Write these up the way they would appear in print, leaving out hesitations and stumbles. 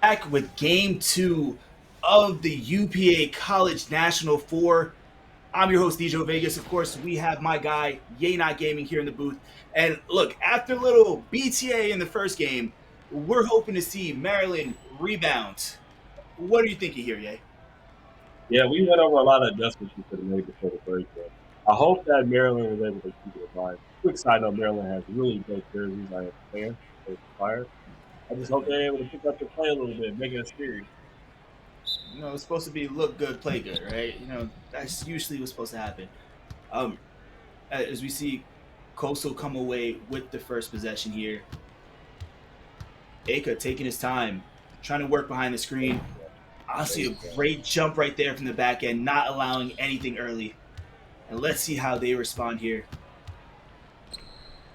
Back with game two of the UPA College National 4. I'm your host, 𝐒𝐿𝐵𝐽𝐽. Of course, we have my guy, 𝐒𝐮𝐽 Gaming, here in the booth. And look, after a little BTA in the first game, we're hoping to see Maryland rebound. What are you thinking here, Ye? Yeah, we went over a lot of adjustments we could have made before the first game. I hope that Maryland was able to keep it in mind. Quick side note, Maryland has really dope jerseys. I am a fan. They're inspired. I just hope they're able to pick up their play a little bit, make it a series. It's supposed to be look good, play good, right? That's usually what's supposed to happen. As we see Coastal come away with the first possession here. 𝐒𝐾 taking his time, trying to work behind the screen. Honestly, a great jump right there from the back end, not allowing anything early. And let's see how they respond here.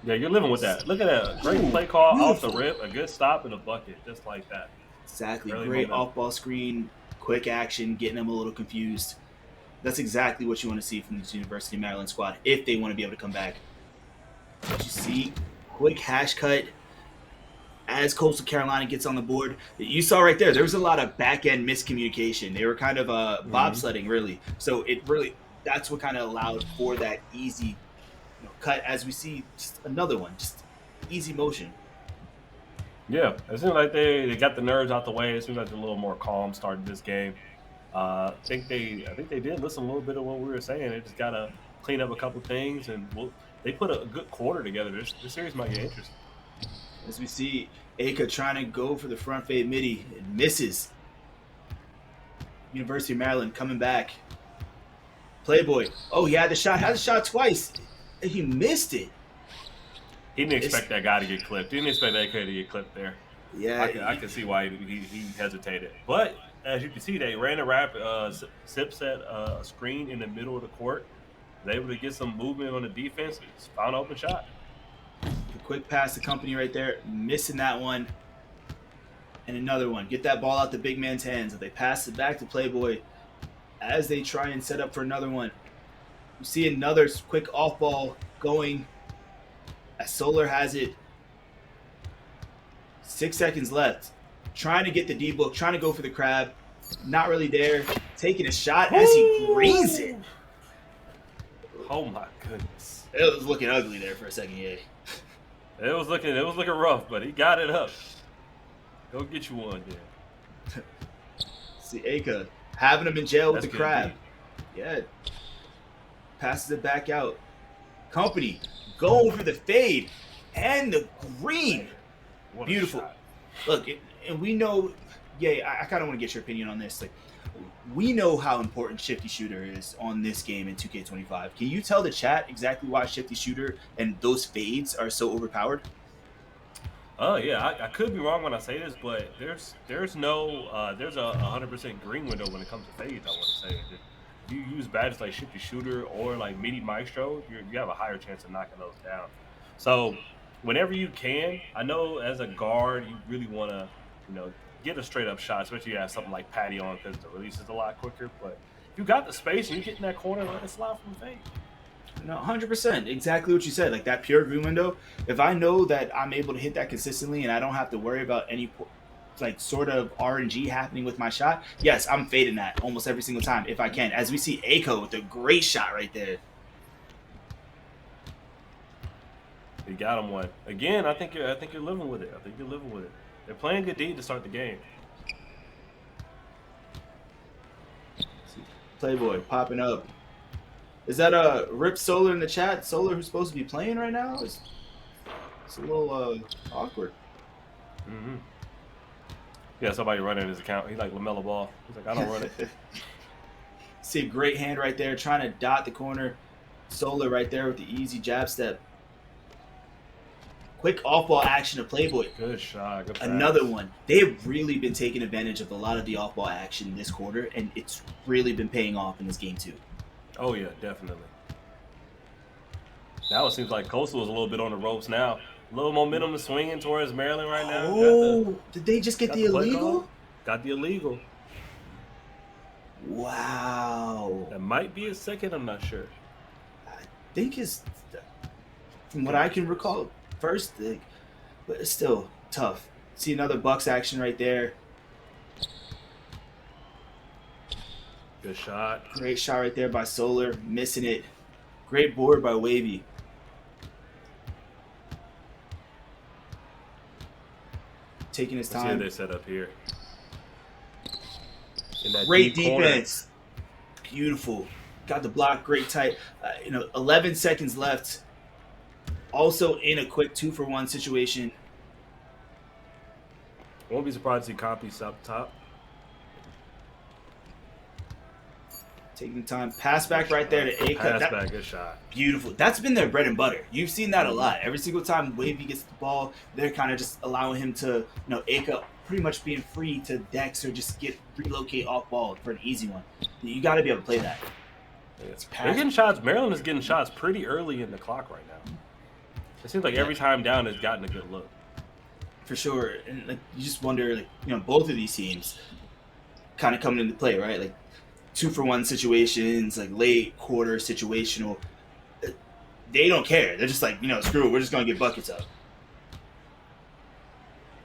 Yeah, you're living with that. Look at that. Great play call beautiful. Off the rip, a good stop and a bucket, just like that. Exactly. Early Great momentum. off-ball screen, quick action, getting them a little confused. That's exactly what you want to see from this University of Maryland squad if they want to be able to come back. But you see, quick hash cut as Coastal Carolina gets on the board. You saw right there was a lot of back-end miscommunication. They were kind of bobsledding, really. So that's what kind of allowed for that easy cut, as we see just another one, just easy motion. Yeah, it seems like they got the nerves out the way. It seems like they're a little more calm starting this game. I think they did listen a little bit of what we were saying. They just gotta clean up a couple things, and they put a good quarter together. This series might get interesting. As we see 𝐒𝐾 trying to go for the front fade midi, it misses. University of Maryland coming back. Playboy. Oh, he had the shot twice. He missed it. He didn't expect that guy to get clipped. He didn't expect that guy to get clipped there. Yeah, I can see why he hesitated. But as you can see, they ran a rapid sip set screen in the middle of the court. Was able to get some movement on the defense. Just found an open shot. The quick pass to Company right there, missing that one. And another one. Get that ball out the big man's hands. If they pass it back to Playboy as they try and set up for another one. You see another quick off ball going as Solar has it. 6 seconds left. Trying to get the D-book, trying to go for the crab. Not really there. Taking a shot as he greens it. Oh my goodness. It was looking ugly there for a second, yeah. It was looking rough, but he got it up. Go get you one, then. See 𝐒𝐾 having him in jail with That's the crab. Deep. Yeah. Passes it back out. Company going for the fade and the green. What Beautiful. Look, and we know, I kind of want to get your opinion on this. Like, we know how important Shifty Shooter is on this game in 2K25. Can you tell the chat exactly why Shifty Shooter and those fades are so overpowered? Oh yeah, I could be wrong when I say this, but there's a 100% green window when it comes to fades. I want to say if you use badges like Shifty Shooter or like Midi Maestro, you have a higher chance of knocking those down. So whenever you can, I know as a guard you really want to get a straight up shot, especially if you have something like Patty on because the release is a lot quicker. But if you got the space and you get in that corner, let it slide from the fade. No, 100%. Exactly what you said. Like that pure green window. If I know that I'm able to hit that consistently and I don't have to worry about any like sort of RNG happening with my shot, yes, I'm fading that almost every single time if I can. As we see 𝐒𝐾 with a great shot right there. He got him one again. I think you're living with it. They're playing good D to start the game. Playboy popping up. Is that a Rip Solar in the chat? Solar, who's supposed to be playing right now? It's a little awkward. Mm-hmm. Yeah, somebody running his account. He like LaMelo Ball. He's like, I don't run it. See a great hand right there, trying to dot the corner. Solar right there with the easy jab step. Quick off-ball action of Playboy. Good shot. Good pass. Another one. They have really been taking advantage of a lot of the off-ball action this quarter, and it's really been paying off in this game too. Oh yeah, definitely. Now it seems like Coastal is a little bit on the ropes now. A little momentum to swinging towards Maryland right now. Oh, did they just get the illegal? Got the illegal. Wow. That might be a second, I'm not sure. I think it's, from what I can recall, first, but it's still tough. See another Bucks action right there. Good shot. Great shot right there by Solar, missing it. Great board by Wavy. Taking his Let's see time. what they set up here. In that Great deep corner. defense. Beautiful. Got the block. Great tight. 11 seconds left. Also in a quick 2-for-1 situation. Won't be surprised to see copies up top. Taking time. Pass back right there to 𝐒𝐻. Pass back, good shot. Beautiful. That's been their bread and butter. You've seen that a lot. Every single time Wavy gets the ball, they're kind of just allowing him to, 𝐒𝐻 pretty much being free to Dex or just relocate off ball for an easy one. You got to be able to play that. They're getting shots. Maryland is getting shots pretty early in the clock right now. It seems like every time down has gotten a good look. For sure. And you just wonder, both of these teams kind of coming into play, right? Like 2-for-1 situations, like late quarter situational. They don't care. They're just like, screw it. We're just going to get buckets up.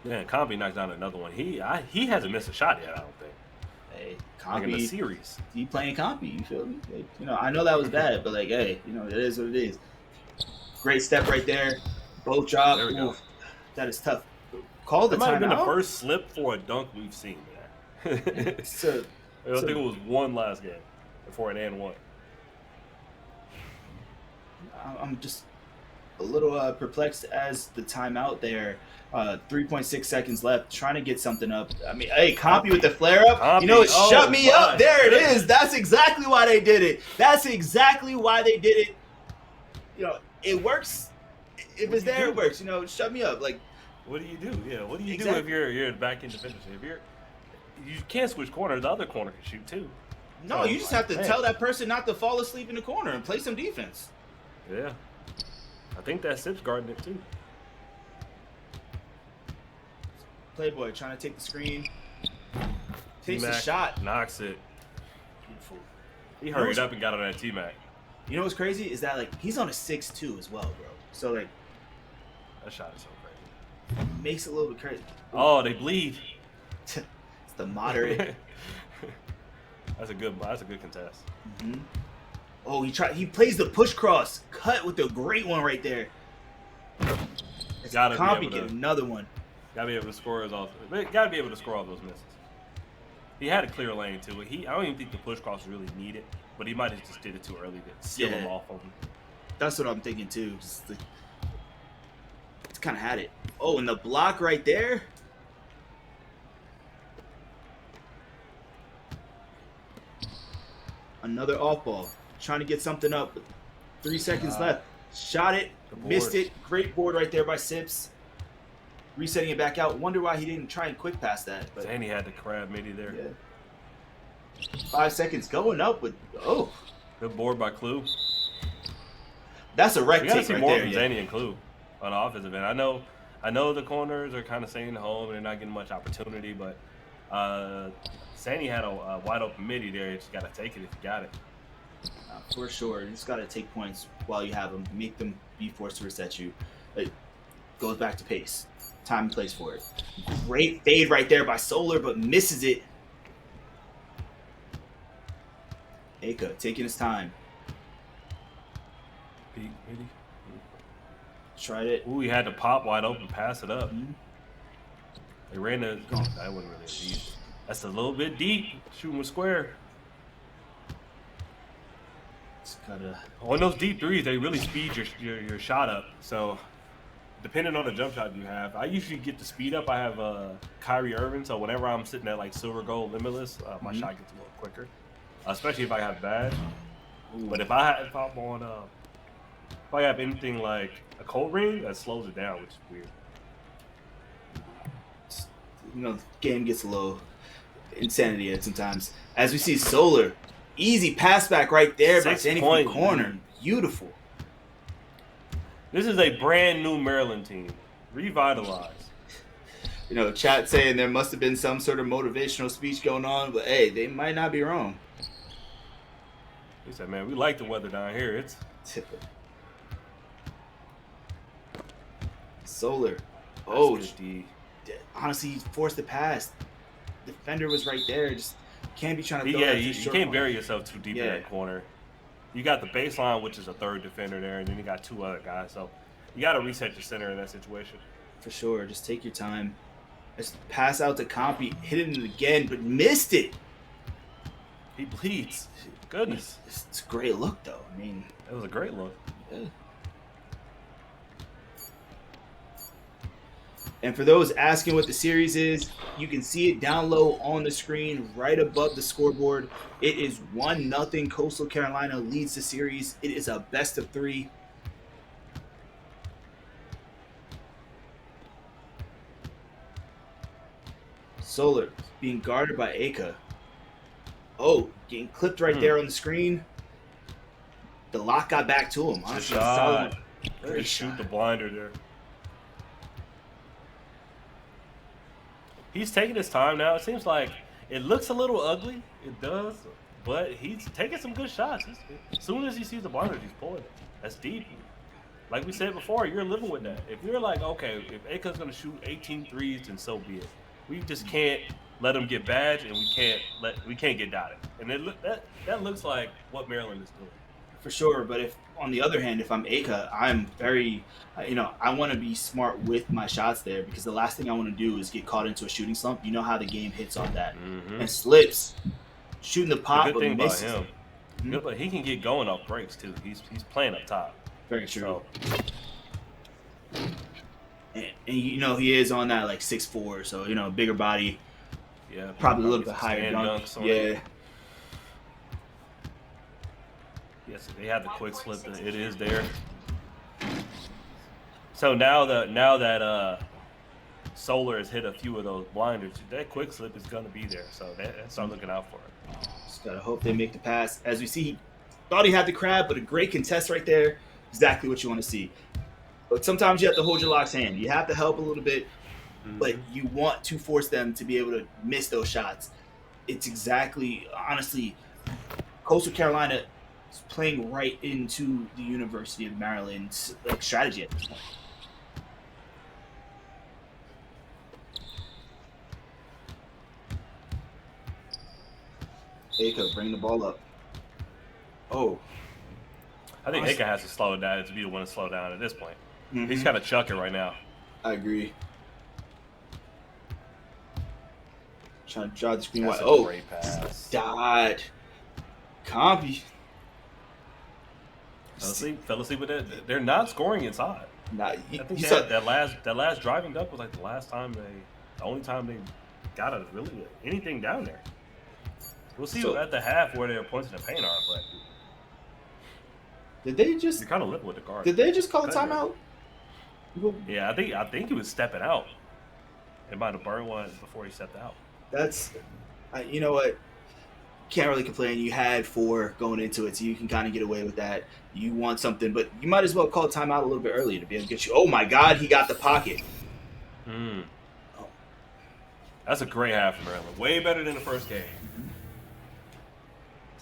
Yeah, Combi knocked down another one. He hasn't missed a shot yet, I don't think. Hey, Like in the Combi, series. he playing Combi, you feel me? Like, I know that was bad, but hey, it is what it is. Great step right there. Both drop. There we go. That is tough. Call the That might have been the timeout. first slip for a dunk we've seen there. I think it was one last game before an and one. I'm just a little perplexed as the timeout there. 3.6 seconds left, trying to get something up. I mean, hey, Combi with the flare up. Combi. Shut me up. There it goodness. is. That's exactly why they did it. That's exactly why they did it. It works. If it's there, it works. Shut me up. Like, What do you do? Yeah, what do you Exactly. do if you're the back end defender? You can't switch corner. The other corner can shoot too. no, So, you just have to man. tell that person not to fall asleep in the corner and play some defense. Yeah, I think that Sip's guarding it too. Playboy trying to take the screen. Takes the T-Mac shot. knocks it. Beautiful. He hurried up and got on that T-Mac. You know what's crazy is that he's on a 6'2" as well, bro. So That shot is so crazy. makes it a little bit crazy. Oh, they bleed. It's the moderate. That's a good contest. Mm-hmm. Oh, he plays the push cross. Cut with the great one right there. Gotta be Combi able get to- another one. Gotta be able to score gotta be able to score all those misses. He had a clear lane too. I don't even think the push cross was really needed, but he might have just did it too early to seal him off of him. That's what I'm thinking too. It's kind of had it. Oh, and the block right there. Another off ball. Trying to get something up. 3 seconds left. Shot it. Missed it. Great board right there by Sips. Resetting it back out. Wonder why he didn't try and quick pass that. But And he had the crab midi there. yeah. 5 seconds going up with Good board by Clue. that's a wreck We gotta take see right more there. from Yeah. Zanny and Clue on the offensive end. I know the corners are kind of staying home and they're not getting much opportunity, but Zanny had a wide open midi there. You just gotta take it if you got it. For sure. You just got to take points while you have them. Make them be forced to reset you. It goes back to pace. Time and place for it. Great fade right there by Solar, but misses it. 𝐒𝐻 taking his time. Peek, midi. Tried it. Ooh, he had to pop wide open, pass it up. Mhm. They ran the. That wasn't really deep. That's a little bit deep. Shooting with square. Just gotta. On those deep threes, they really speed your shot up. So, depending on the jump shot you have, I usually get the speed up. I have Kyrie Irving, so whenever I'm sitting at like silver, gold, limitless, my shot gets a little quicker. Especially if I have badge. But if I'm on, if I have anything like a cold ring, that slows it down, which is weird. The game gets a little insanity at sometimes. As we see Solar, easy pass back right there by 6 Zanny from point the corner. lead. Beautiful. This is a brand new Maryland team, revitalized. Chat saying there must have been some sort of motivational speech going on, but hey, they might not be wrong. He said, "Man, we like the weather down here. It's Solar. Oh, good D. honestly, he forced the pass. Defender was right there. Just Can't be trying to throw Yeah, that to you short can't corner. bury yourself too deep in that corner. You got the baseline, which is a third defender there, and then you got two other guys. So you got to reset your center in that situation. For sure. Just take your time. Just pass out to Compy. Hit it again, but missed it. He bleeds. Goodness. It's a great look, though. I mean, it was a great look. Yeah. And for those asking what the series is, you can see it down low on the screen right above the scoreboard. It is 1-0. Coastal Carolina leads the series. It is a best of 3. Solar being guarded by 𝐒𝐾. Oh, getting clipped right there on the screen. The lock got back to him. Honestly, shot. Great shoot shot. the blinder there. He's taking his time now. It seems like it looks a little ugly. It does, but he's taking some good shots. As soon as he sees the blinder, he's pulling it. That's deep. Like we said before, you're living with that. If you're like, okay, if 𝐒𝐾's going to shoot 18 threes, then so be it. We just can't let him get badged, and we can't get doubted. And that looks like what Maryland is doing. For sure, but if on the other hand, if I'm 𝐒𝐾, I'm very, I want to be smart with my shots there, because the last thing I want to do is get caught into a shooting slump. You know how the game hits on that and slips, shooting the pop. The good thing about him, but he can get going off breaks too. He's playing up top. Very true. So, and he is on that like 6'4", so bigger body. Yeah, probably a little bit higher dunk. Yeah. Yes, they have the quick slip. It is there. So now that Solar has hit a few of those blinders, that quick slip is going to be there. So start looking out for it. Just gotta hope they make the pass. As we see, he thought he had the crab, but a great contest right there. Exactly what you want to see. But sometimes you have to hold your lock's hand. You have to help a little bit, but you want to force them to be able to miss those shots. It's exactly, honestly, Coastal Carolina is playing right into the University of Maryland's strategy at this point. 𝐒𝐾, bring the ball up. Oh. I think 𝐒𝐾 has to slow it down to be the one to slow down at this point. He's kind of chucking right now. I agree. Trying to draw the screen wide. Great pass. Died. Compy. Fell asleep with that. They're not scoring inside. I think that last driving dunk was like the only time they got really anything down there. We'll see at the half where their points in the paint are, but did they just? You're kind of living with the guard. Did they just call a timeout? Yeah, I think he was stepping out. It might have burned one before he stepped out. That's, you know what? Can't really complain. You had 4 going into it, so you can kind of get away with that. You want something, but you might as well call timeout a little bit earlier to be able to get you. Oh my God, he got the pocket. Oh. That's a great half from Maryland. Way better than the first game.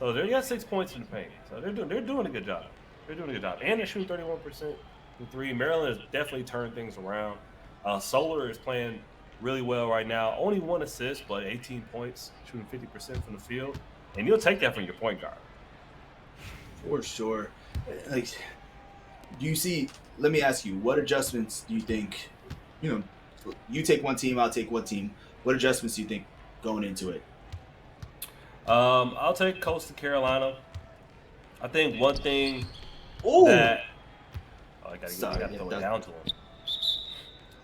So they got 6 points in the paint. So they're doing a good job. They're doing a good job, and they're shooting 31% from 3. Maryland has definitely turned things around. Solar is playing really well right now. Only 1 assist, but 18 points, shooting 50% from the field, and you'll take that from your point guard. For sure. Like, do you see? Let me ask you, what adjustments do you think? You take one team, I'll take one team. What adjustments do you think going into it? I'll take Coastal Carolina. I think one thing I gotta throw it down to him.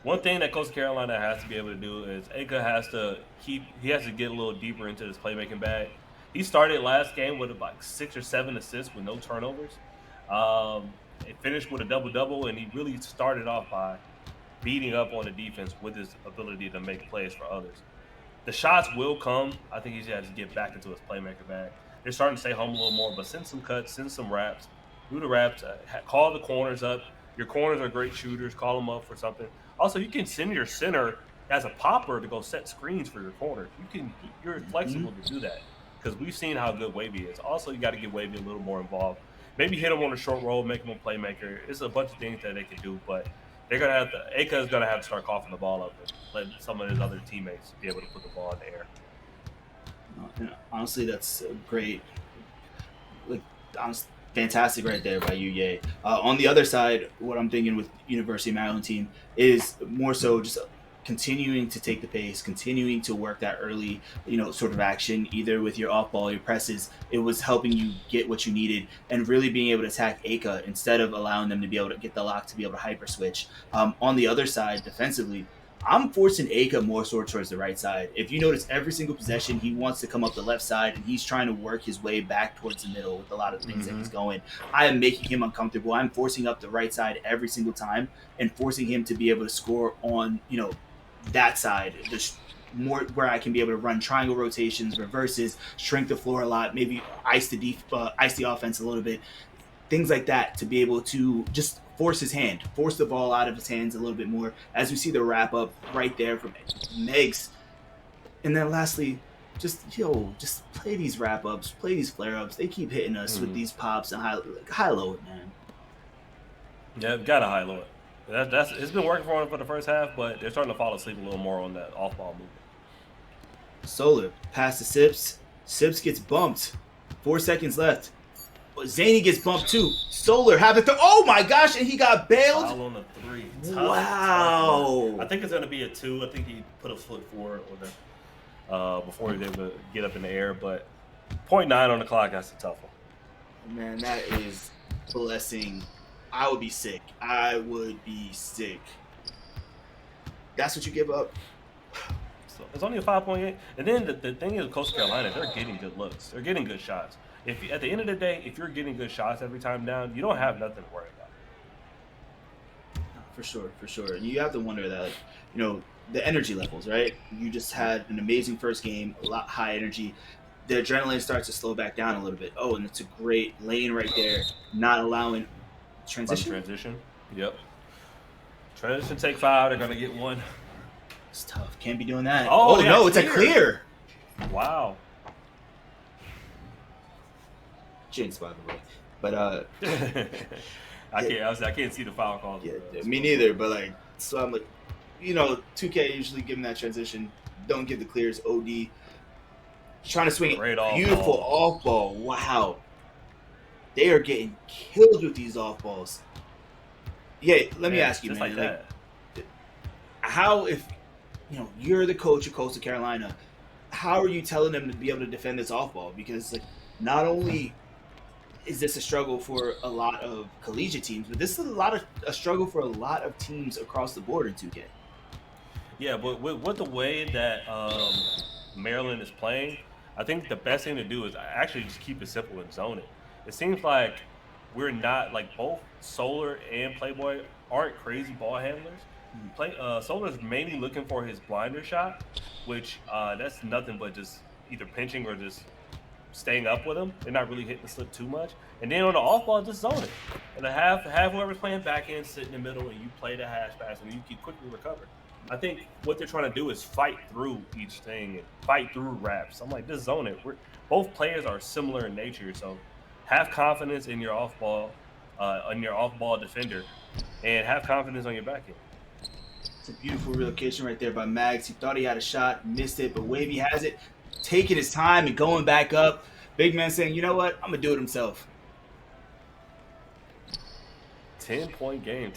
One thing that Coastal Carolina has to be able to do is 𝐒𝐾 has to get a little deeper into his playmaking bag. He started last game with about 6 or 7 assists with no turnovers. It finished with a double-double, and he really started off by beating up on the defense with his ability to make plays for others. The shots will come. I think he has to get back into his playmaker bag. They're starting to stay home a little more, but send some cuts, send some raps, do the raps, call the corners up. Your corners are great shooters. Call them up for something. Also, you can send your center as a popper to go set screens for your corners. You're flexible to do that because we've seen how good Wavy is. Also, you got to get Wavy a little more involved. Maybe hit him on a short roll, make him a playmaker. It's a bunch of things that they can do, but 𝐒𝐾 is gonna have to start coughing the ball up and let some of his other teammates be able to put the ball in the air. And honestly, that's great. Like, honest, fantastic right there by you, Ye. On the other side, what I'm thinking with University of Maryland team is more so just continuing to take the pace, continuing to work that early, sort of action, either with your off ball, your presses. It was helping you get what you needed and really being able to attack Aka instead of allowing them to be able to get the lock to be able to hyper switch. On the other side, defensively, I'm forcing Aka more so towards the right side. If you notice, every single possession, he wants to come up the left side, and he's trying to work his way back towards the middle with a lot of things that he's going. I am making him uncomfortable. I'm forcing up the right side every single time and forcing him to be able to score on, that side, just more where I can be able to run triangle rotations, reverses, shrink the floor a lot, maybe ice the offense a little bit, things like that, to be able to just force his hand, force the ball out of his hands a little bit more, as we see the wrap up right there from Megs. And then lastly, just play these wrap ups, play these flare ups. They keep hitting us with these pops and high low it, man. Yeah, gotta high low it. That's it's been working for them for the first half, but they're starting to fall asleep a little more on that off ball movement. Solar pass to Sips. Sips gets bumped. 4 seconds left. Zany gets bumped too. Solar have it. Oh my gosh! And he got bailed. Foul on the 3. Wow. I think it's gonna be a 2. I think he put a foot forward before he was able to get up in the air. But 0.9 on the clock. That's a tough one. Man, that is blessing. I would be sick. I would be sick. That's what you give up. So it's only a 5.8. And then the thing is, with Coastal Carolina, they're getting good looks. They're getting good shots. If at the end of the day, if you're getting good shots every time down, you don't have nothing to worry about. For sure. And you have to wonder that, the energy levels, right? You just had an amazing first game, a lot high energy. The adrenaline starts to slow back down a little bit. Oh, and it's a great lane right there, not allowing transition. Yep. Transition take 5. They're gonna get 1. It's tough. Can't be doing that. Oh no, it's a clear. Wow. Jinx, by the way. But I can't see the foul call. Yeah, me neither. But so I'm 2K usually give him that transition. Don't give the clears. OD. Trying to swing it. Beautiful off ball. Wow. They are getting killed with these off balls. Yeah, let me ask you, man. Like that. How, if you're the coach of Coastal Carolina, how are you telling them to be able to defend this off ball? Because not only is this a struggle for a lot of collegiate teams, but this is a struggle for a lot of teams across the board in 2K. Yeah, but with the way that Maryland is playing, I think the best thing to do is actually just keep it simple and zone it. It seems like we're not, both Solar and Playboy aren't crazy ball handlers. Solar is mainly looking for his blinder shot, which that's nothing but just either pinching or just staying up with him. They're not really hitting the slip too much. And then on the off ball, just zone it. And have whoever's playing backhand sit in the middle, and you play the hash pass, and you can quickly recover. I think what they're trying to do is fight through each thing and fight through wraps. I'm like, just zone it. Both players are similar in nature, so have confidence in your off ball defender, and have confidence on your backhand. It's a beautiful relocation right there by Mags. He thought he had a shot, missed it, but Wavy has it, taking his time and going back up. Big man saying, you know what, I'm gonna do it himself. 10-point game.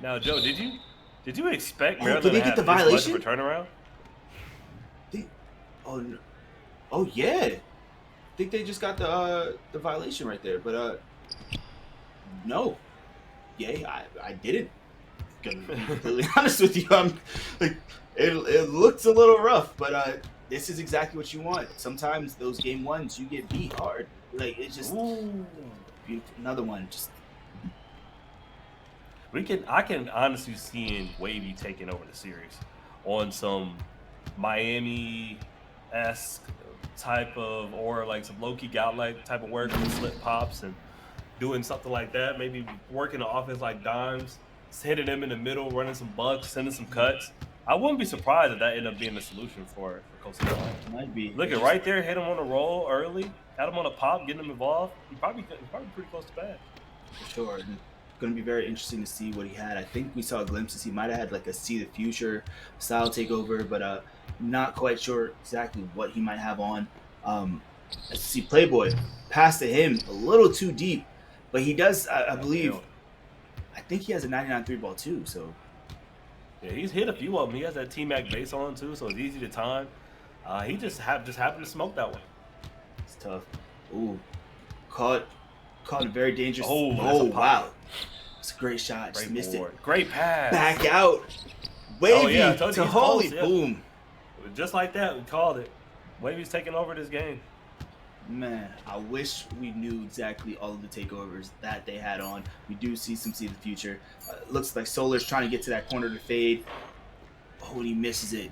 Now, Joe, did you expect Maryland did they to have get the this violation? much of a turnaround? Oh yeah. I think they just got the violation right there, but no. Yeah, I didn't. Gonna be completely honest with you. It looks a little rough, but this is exactly what you want. Sometimes those game ones you get beat hard. It's just beautiful. Another one, just I can honestly see Wavy taking over the series on some Miami-esque type of, or some low-key gout-like type of work with slip pops and doing something like that. Maybe working the offense like dimes, hitting them in the middle, running some bucks, sending some cuts. I wouldn't be surprised if that ended up being the solution for Coastal Carolina. Might be. Look at right there, hit him on a roll early, had him on a pop, getting him involved. He's probably pretty close to bad. For sure. Going to be very interesting to see what he had. I think we saw glimpses. He might have had a See the Future style takeover, but not quite sure exactly what he might have on. Let's see, Playboy pass to him a little too deep, but he does, I believe, I think he has a 99 3 ball too. So yeah, he's hit a few of them. He has that T-Mac base on too, so it's easy to time. He just happened to smoke that one. it's tough. Ooh, caught in a very dangerous. Oh Wow, it's a great shot. Just missed board. it. Great pass. Back out. Wavy to Holy. Yeah. Boom. Just like that, we called it. Wavy's taking over this game. Man, I wish we knew exactly all of the takeovers that they had on. We do see the future. Looks like Solar's trying to get to that corner to fade. Oh, and he misses it.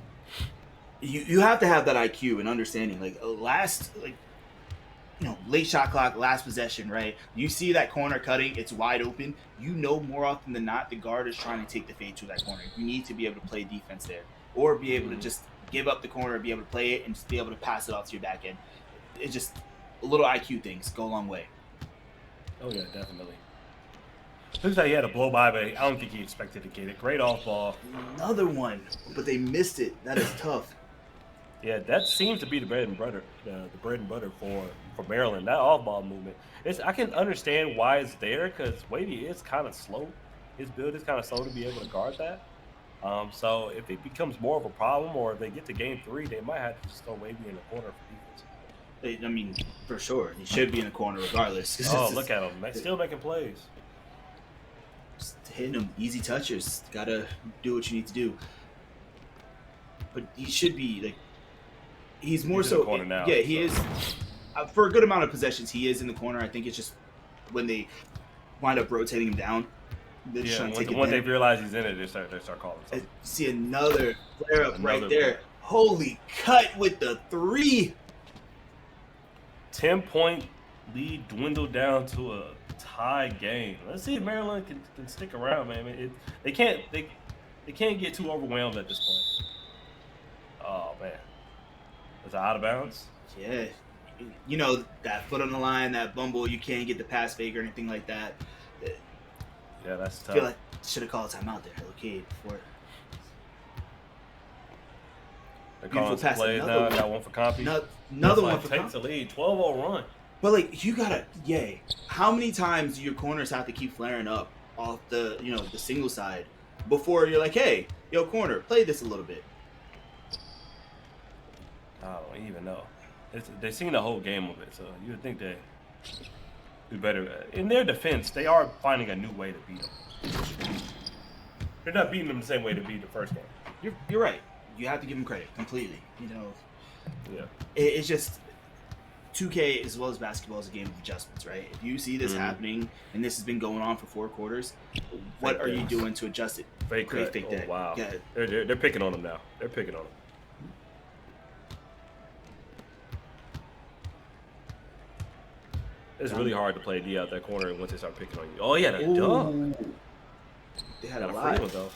You have to have that IQ and understanding. Late shot clock, last possession, right? You see that corner cutting, it's wide open. You know more often than not the guard is trying to take the fade to that corner. You need to be able to play defense there, or be able to just give up the corner, be able to play it, and just be able to pass it off to your back end. It's just little IQ things go a long way. Oh yeah, definitely. Looks like he had a blow by, but I don't think he expected to get it. Great off ball. Another one, but they missed it. That is tough. Yeah, that seems to be the bread and butter. The bread and butter for Maryland. That off ball movement. I can understand why it's there because Wavy is kind of slow. His build is kind of slow to be able to guard that. So if it becomes more of a problem, or if they get to game 3, they might have to just throw Wavy in the corner for defense. I mean, for sure, he should be in the corner regardless. Oh, look at him! Still making plays. Just hitting him, easy touchers. Gotta do what you need to do. But he should be he's more so. Corner now, yeah, he is. For a good amount of possessions, he is in the corner. I think it's just when they wind up rotating him down. When they realize he's in it, they start calling. See another flare up right there. Holy cut with the 3. 10-point lead dwindled down to a tie game. Let's see if Maryland can stick around, man. They can't get too overwhelmed at this point. Oh man, is it out of bounds? Yeah, you know that foot on the line, that bumble. You can't get the pass fake or anything like that. Yeah, that's tough. I feel like should have called a timeout there, okay, before. They're calling some plays now. Got one for Compy. Another one for takes the lead. 12-0 run. But you gotta, how many times do your corners have to keep flaring up off the the single side before you're like, hey, yo, corner, play this a little bit? I don't even know. They've seen the whole game of it, so you would think they do better. In their defense, they are finding a new way to beat them. They're not beating them the same way they beat the first game. You're right. You have to give them credit completely. Yeah. It's just 2K as well as basketball is a game of adjustments, right? If you see this happening and this has been going on for 4 quarters, what are you doing to adjust it? Fake cut. Fake that. Wow. Yeah. They're picking on them now. They're picking on them. It's really hard to play D out that corner once they start picking on you. Oh, yeah, that dunk. They had a free lot. one, though.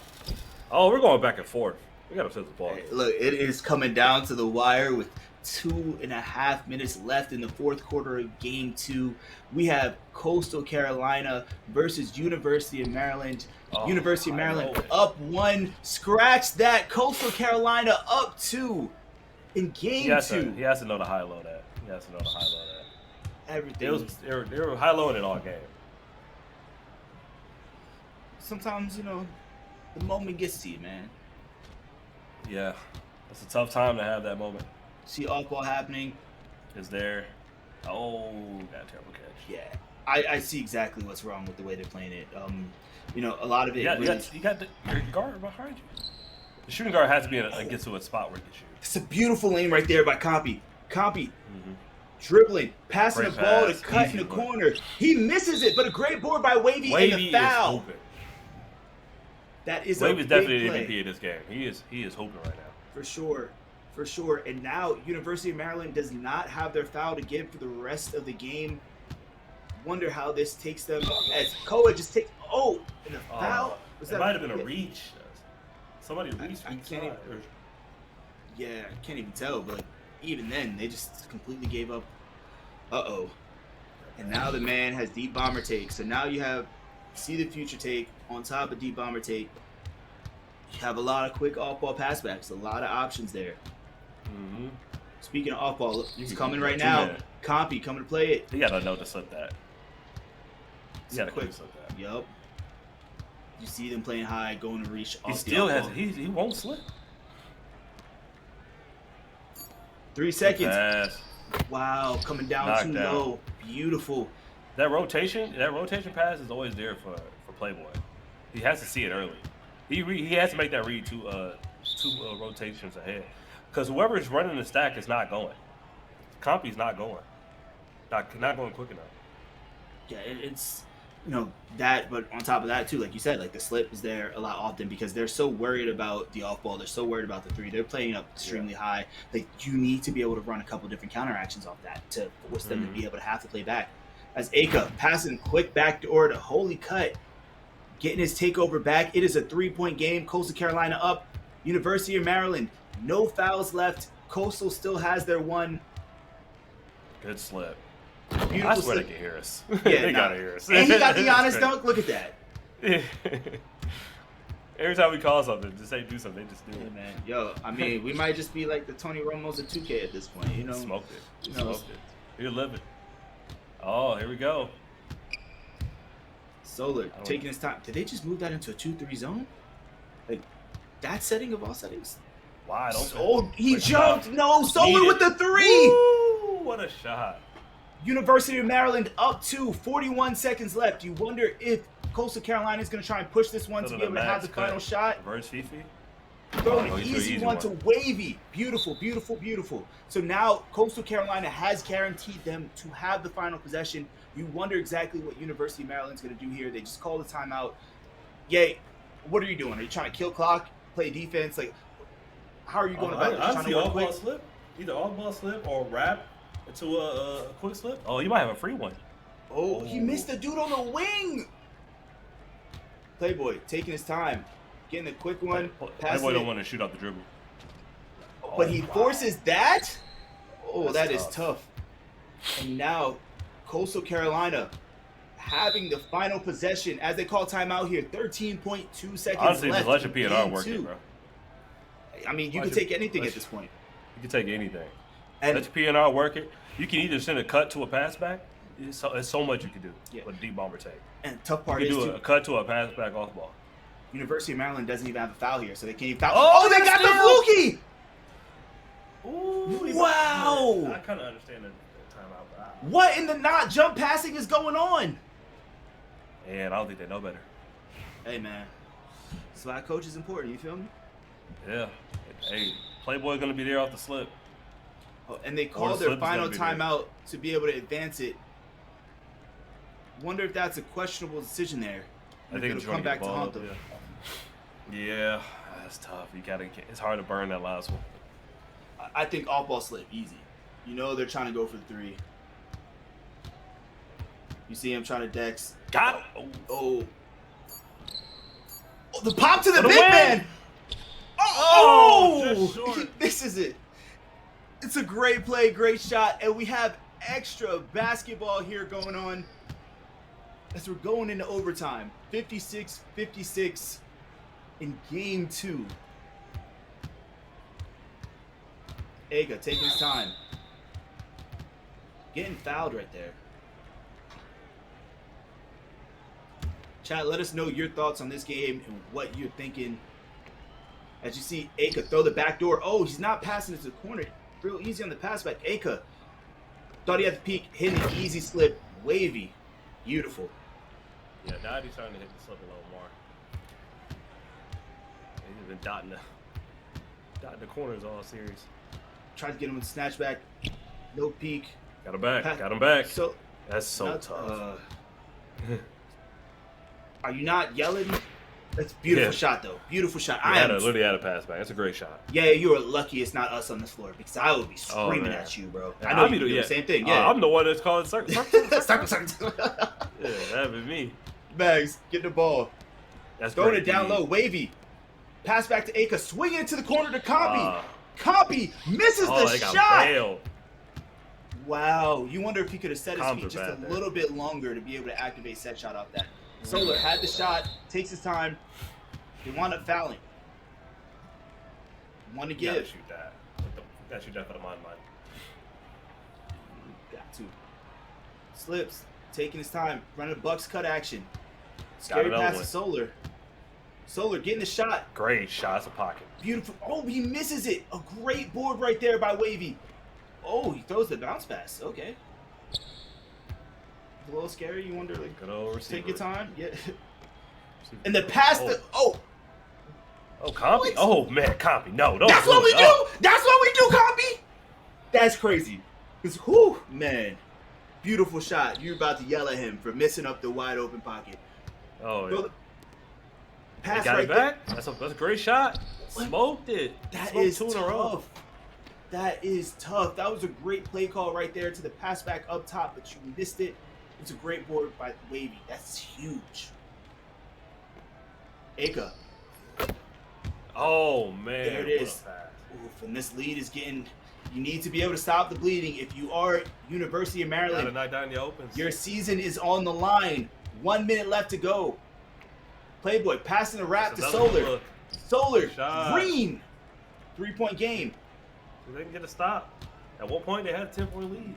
Oh, we're going back and forth. We got to set the ball. Hey, look, it is coming down to the wire with 2.5 minutes left in the 4th quarter of Game 2. We have Coastal Carolina versus University of Maryland. University of Maryland up 1. Scratch that. Coastal Carolina up 2 in Game 2. He has to know the high-low that. Everything. They were high-low it all game. Sometimes, the moment gets to you, man. Yeah. It's a tough time to have that moment. See off-ball happening. Is there. Oh, got a terrible catch. Yeah. I see exactly what's wrong with the way they're playing it. A lot of it. You got your guard behind you. The shooting guard has to be get to a spot where he can shoot. It's a beautiful lane right there by Compy. Dribbling, passing the ball to cut in the corner. He misses it, but a great board by Wavy and the foul. Is hooping. That is Wavy's a definitely big the play. MVP of this game. He is hooping right now. For sure. And now University of Maryland does not have their foul to give for the rest of the game. Wonder how this takes them as Koa just takes and the foul. It might have been a reach. Somebody reached. I can't even tell, but even then they just completely gave up. And now the man has deep bomber take. So now you have see the future take on top of deep bomber take. You have a lot of quick off-ball passbacks, a lot of options there. Speaking of off ball, it's coming go right now. 𝐶𝐞𝐫 coming to play it. He gotta know to slip that. He gotta quick slip that. Yup. You see them playing high, going to reach. He still has. He won't slip. 3 seconds. Pass. Wow, coming down too low. Beautiful. That rotation pass is always there for Playboy. He has to see it early. He has to make that read two rotations ahead, because whoever is running the stack is not going. 𝐶𝐞𝐫's not going. Not going quick enough. Yeah, it's that, but on top of that too, like you said, like the slip is there a lot often because they're so worried about the off ball. They're so worried about the three. They're playing up extremely high. Like you need to be able to run a couple different counter actions off that to force them to be able to have to play back. As 𝐒𝐶𝐫 passing quick backdoor to Holy Cut, getting his takeover back. It is a 3-point game. Coastal Carolina up. University of Maryland, no fouls left. Coastal still has their one. Good slip. Beautiful I swear slip. they can hear us. Yeah, they gotta hear us. And he got the honest dunk. Look at that. Every time we call something, just say do something, they just do it. Man, yo, I mean, we might just be like the Tony Romos of 2K at this point, Smoked it. Smoked it. You're living. Oh, here we go. Solar taking his time. Did they just move that into a 2-3 zone? Like that setting of all settings? Wide open. Oh, he jumped. No, Solar with the three. Woo, what a shot. University of Maryland up 2, 41 seconds left. You wonder if Coastal Carolina is going to try and push this one to be able to have the final shot. Reverse Fifi. Throwing an easy one to Wavy. Beautiful, beautiful, beautiful. So now Coastal Carolina has guaranteed them to have the final possession. You wonder exactly what University of Maryland's going to do here. They just called a timeout. Yay, what are you doing? Are you trying to kill clock, play defense? Like, how are you going about it? I see all ball slip. Either all ball slip or wrap into a quick slip. Oh, you might have a free one. Oh, he missed the dude on the wing. Playboy taking his time, getting the quick one. Playboy don't want to shoot out the dribble. But he forces that? Oh, that is tough. And now Coastal Carolina having the final possession as they call timeout here. 13.2 seconds Honestly, left. just let your P&R work it, bro. I mean, you can take anything at this point. You can take anything. And let your P&R work it. You can either send a cut to a pass back. It's so much you can do with a deep bomber take. And tough part you is can do a cut to a pass back off ball. University of Maryland doesn't even have a foul here, so they can't even foul. Oh, they got the fluky! Ooh, wow! I kind of understand the timeout. What in the not jump passing is going on? And I don't think they know better. Hey, man. Swag coach is important, you feel me? Yeah. Hey, Playboy's going to be there off the slip. Oh, and they called their final timeout to be able to advance it. Wonder if that's a questionable decision there. I think it'll come back to haunt them. Yeah, that's tough. It's hard to burn that last one. I think off ball slip, easy. You know they're trying to go for the three. You see him trying to dex. Got him. Oh, the pop to the big man. Oh, he misses it. It's a great play, great shot, and we have extra basketball here going on as we're going into overtime. 56-56 in game 2. 𝐒𝐶𝐫 taking his time. Getting fouled right there. Chat, let us know your thoughts on this game and what you're thinking. As you see 𝐒𝐶𝐫 throw the back door. Oh, he's not passing it to the corner. Real easy on the pass back. 𝐒𝐶𝐫 thought he had the peak, hitting an easy slip. Wavy. Beautiful. Yeah, now he's starting to hit the slip a little more. He's been dotting the corners all series. Tried to get him with the snatch back. No peak. Got him back. Got him back. So that's so tough. Are you not yelling? That's a beautiful shot, though. Beautiful shot. I literally had a pass back. That's a great shot. Yeah, you are lucky it's not us on this floor because I would be screaming at you, bro. I know you do the same thing. Yeah, I'm the one that's calling circle. Circle. Yeah, that'd be me. Bags, get the ball. That's throwing it down low. Wavy. Pass back to 𝐒𝐶𝐫. Swinging it to the corner to 𝐶𝐞𝐫. 𝐶𝐞𝐫 misses the shot. Failed. Wow. You wonder if he could have set his feet just a little bit longer to be able to activate set shot off that. Solar had the shot, takes his time. They wound up fouling. Want to give. Shoot that. That's your death out of mine. Got to. Slips. Taking his time. Running a Bucks cut action. Scary pass to Solar. Solar getting the shot. Great shot. That's a pocket. Beautiful. Oh, he misses it. A great board right there by Wavy. Oh, he throws the bounce pass. Okay. A little scary. You wonder, like, take your time. Yeah. And the pass to oh, Compy. Oh man, Compy. No, that's what we do. That's what we do, Compy. That's crazy. Cause whoo, man, beautiful shot. You're about to yell at him for missing up the wide open pocket. Oh yeah. Pass got right it back. That's a great shot. Smoked it. That Smoked is 2 in a row. tough. That is tough. That was a great play call right there to the pass back up top, but you missed it. It's a great board by Wavy. That's huge. 𝐒𝐶. Oh man, there it is. Oof, and this lead is getting. You need to be able to stop the bleeding. If you are University of Maryland, knock down the opens. Your season is on the line. 1 minute left to go. Playboy passing the wrap to Solar. Solar, green. 3-point game. They didn't get a stop. At one point, they had a 10-point lead.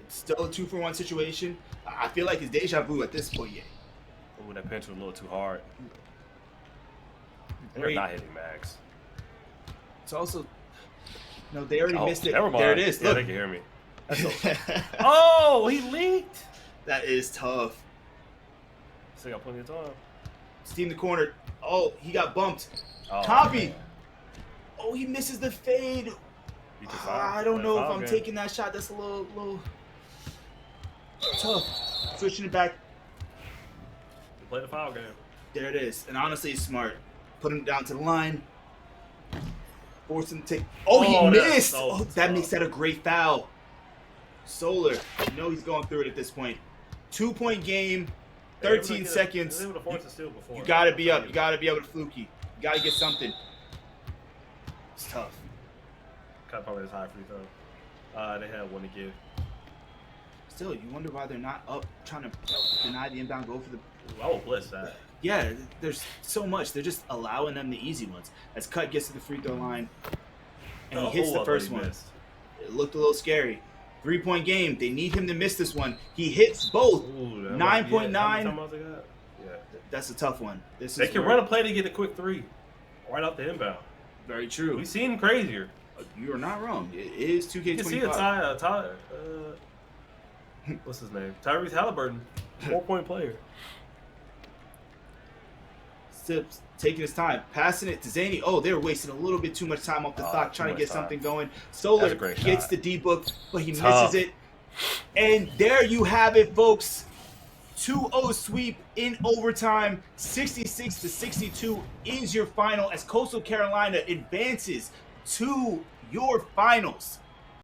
It's still a 2-for-1 situation. I feel like it's deja vu at this point. Yeah. Oh, that pinch was a little too hard. They're not hitting max. It's also no, they already missed it. Never mind. There it is. Yeah, Look. they can hear me. Oh, he leaked. That is tough. Still got plenty of time. Steam the corner. Oh, he got bumped. Oh, Copy. Man. Oh, he misses the fade. I don't know if I'm taking that shot. That's a little tough. Switching it back. Play the foul game. There it is. And honestly, it's smart. Put him down to the line. Force him to take. Oh, he missed. Oh, that makes that a great foul. Solar. You know he's going through it at this point. 2-point game. 13 seconds. You got to be up. You got to be able to fluky. You got to get something. It's tough. Cut probably as high free throw. They had one to give. Still, you wonder why they're not up trying to deny the inbound goal for the. I will blitz that. Yeah, there's so much. They're just allowing them the easy ones. As Cut gets to the free throw line, and he hits the first one. It looked a little scary. 3-point game. They need him to miss this one. He hits both. 9.9. Yeah. That's a tough one. They can run a play to get a quick 3 right off the inbound. Very true. We've seen crazier. You are not wrong. It is 2K25. You can see what's his name? Tyrese Halliburton, 4-point player. Sips taking his time, passing it to Zany. Oh, they're wasting a little bit too much time off the clock, trying to get something going. Solar gets the D book, but he misses it. And there you have it, folks. 2-0 sweep in overtime. 66-62 is your final as Coastal Carolina advances to your finals.